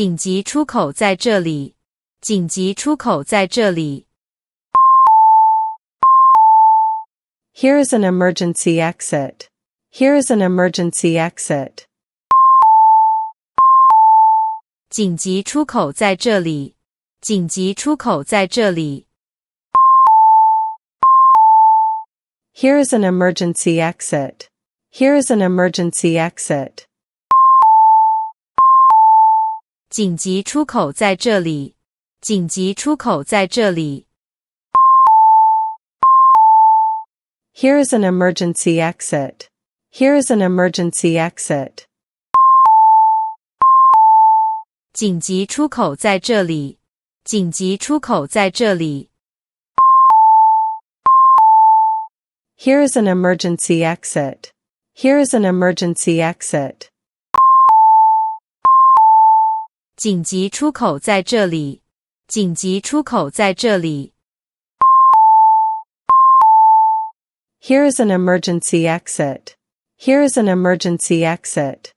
紧急出口在这里，紧急出口在这里。Here is an emergency exit. Here is an emergency exit. 紧急出口在这里，紧急出口在这里。Here is an emergency exit. Here is an emergency exit. 紧急出口在这里，紧急出口在这里。Here is an emergency exit. Here is an emergency exit. 紧急出口在这里，紧急出口在这里。Here is an emergency exit. Here is an emergency exit. 紧急出口在这里，紧急出口在这里。Here is an emergency exit. Here is an emergency exit.